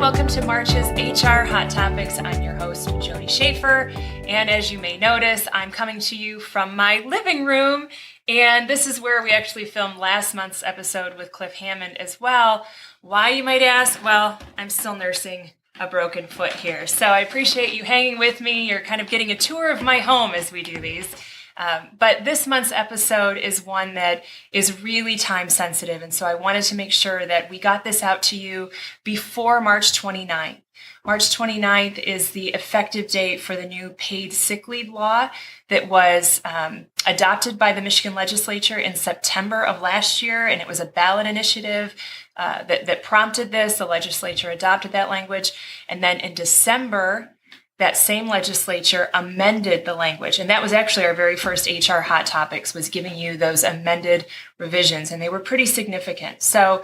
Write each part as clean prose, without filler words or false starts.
welcome to March's HR Hot Topics. I'm your host, Jody Schaefer, and as you may notice, I'm coming to you from my living room, and this is where we actually filmed last month's episode with Cliff Hammond as well. Why, you might ask? Well, I'm still nursing a broken foot here, so I appreciate you hanging with me. You're kind of getting a tour of my home as we do these. But this month's episode is one that is really time sensitive. And so I wanted to make sure that we got this out to you before March 29th. March 29th is the effective date for the new paid sick leave law that was adopted by the Michigan legislature in September of last year. And it was a ballot initiative that prompted this. The legislature adopted that language. And then in December, that same legislature amended the language. And that was actually our very first HR Hot Topics, was giving you those amended revisions, and they were pretty significant. So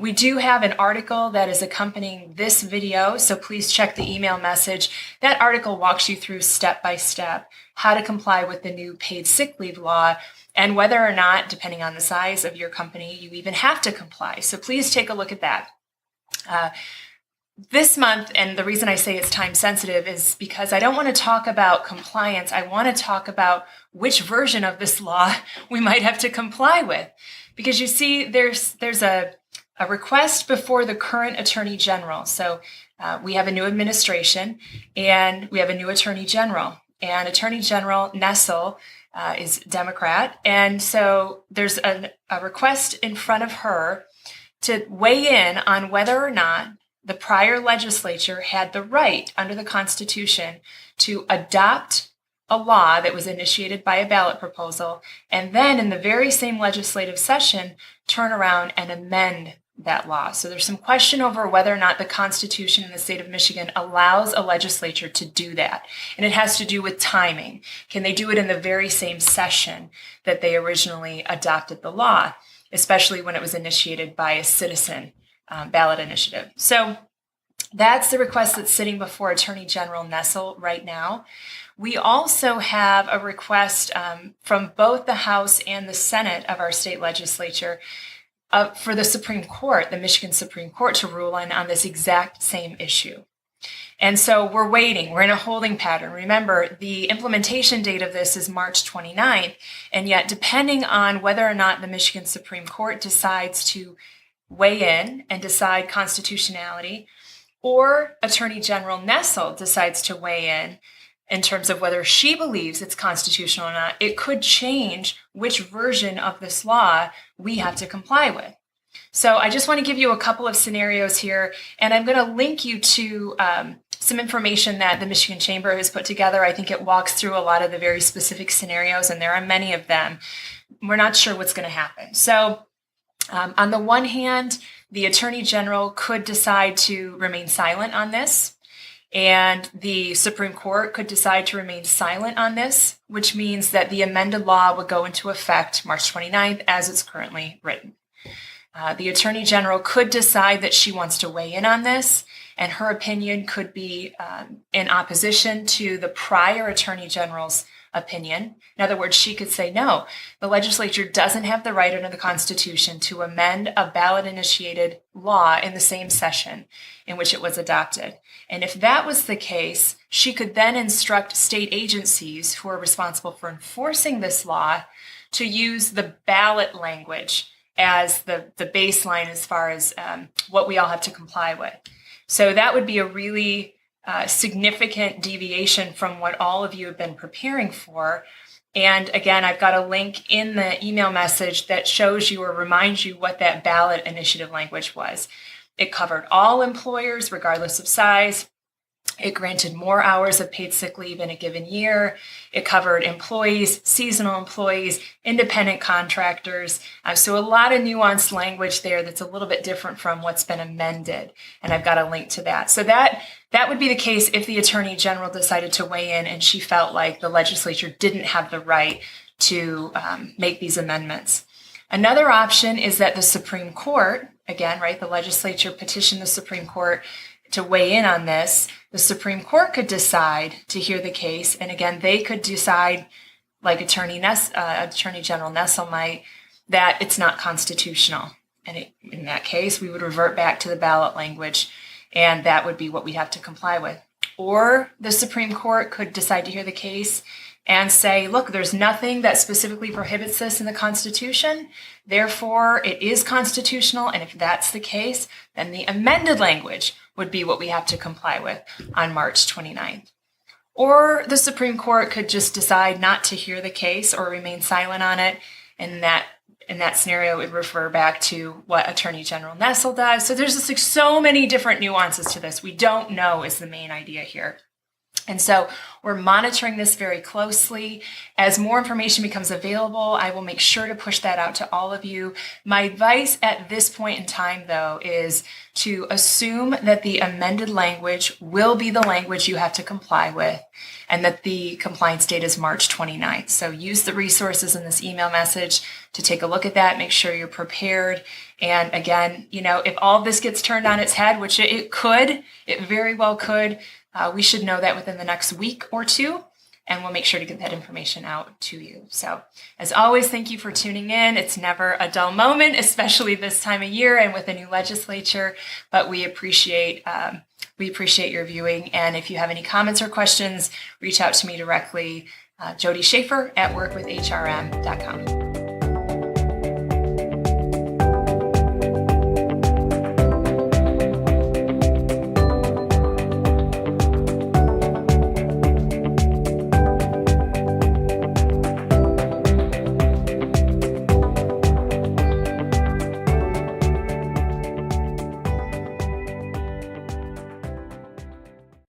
we do have an article that is accompanying this video, so please check the email message. That article walks you through step by step how to comply with the new paid sick leave law and whether or not, depending on the size of your company, you even have to comply. So please take a look at that. This month, and the reason I say it's time sensitive is because I don't want to talk about compliance. I want to talk about which version of this law we might have to comply with. Because you see, there's a request before the current Attorney General. So we have a new administration and we have a new Attorney General. And Attorney General Nessel is Democrat. And so there's a request in front of her to weigh in on whether or not the prior legislature had the right under the Constitution to adopt a law that was initiated by a ballot proposal, and then in the very same legislative session, turn around and amend that law. So there's some question over whether or not the Constitution in the state of Michigan allows a legislature to do that. And it has to do with timing. Can they do it in the very same session that they originally adopted the law, especially when it was initiated by a citizen ballot initiative? So that's the request that's sitting before Attorney General Nessel right now. We also have a request from both the House and the Senate of our state legislature for the Supreme Court, the Michigan Supreme Court, to rule on this exact same issue. And so we're waiting. We're in a holding pattern. Remember, the implementation date of this is March 29th, and yet depending on whether or not the Michigan Supreme Court decides to weigh in and decide constitutionality, or Attorney General Nessel decides to weigh in terms of whether she believes it's constitutional or not, it could change which version of this law we have to comply with. So I just want to give you a couple of scenarios here, and I'm going to link you to some information that the Michigan Chamber has put together. I think it walks through a lot of the very specific scenarios, and there are many of them. We're not sure what's going to happen. So on the one hand, the Attorney General could decide to remain silent on this, and the Supreme Court could decide to remain silent on this, which means that the amended law would go into effect March 29th as it's currently written. The Attorney General could decide that she wants to weigh in on this, and her opinion could be in opposition to the prior Attorney General's opinion. In other words, she could say, no, the legislature doesn't have the right under the Constitution to amend a ballot-initiated law in the same session in which it was adopted. And if that was the case, she could then instruct state agencies who are responsible for enforcing this law to use the ballot language as the baseline as far as what we all have to comply with. So that would be a really significant deviation from what all of you have been preparing for. And again, I've got a link in the email message that shows you or reminds you what that ballot initiative language was. It covered all employers, regardless of size. It granted more hours of paid sick leave in a given year. It covered employees, seasonal employees, independent contractors. So a lot of nuanced language there that's a little bit different from what's been amended. And I've got a link to that. So that would be the case if the Attorney General decided to weigh in and she felt like the legislature didn't have the right to make these amendments. Another option is that the Supreme Court, again, right, the legislature petitioned the Supreme Court to weigh in on this. The Supreme Court could decide to hear the case, and again, they could decide, like Attorney General Nessel might, that it's not constitutional. And in that case, we would revert back to the ballot language and that would be what we have to comply with. Or the Supreme Court could decide to hear the case and say, look, there's nothing that specifically prohibits this in the Constitution. Therefore, it is constitutional. And if that's the case, then the amended language would be what we have to comply with on March 29th. Or the Supreme Court could just decide not to hear the case or remain silent on it. And in that scenario, it would refer back to what Attorney General Nessel does. So there's just like so many different nuances to this. We don't know is the main idea here. And so we're monitoring this very closely. As more information becomes available, I will make sure to push that out to all of you. My advice at this point in time, though, is to assume that the amended language will be the language you have to comply with, and that the compliance date is March 29th. So use the resources in this email message to take a look at that, make sure you're prepared. And again, if all of this gets turned on its head, which it very well could, we should know that within the next week or two, and we'll make sure to get that information out to you. So as always, thank you for tuning in. It's never a dull moment, especially this time of year and with a new legislature, but we appreciate your viewing. And if you have any comments or questions, reach out to me directly, Jody Schaefer at workwithhrm.com.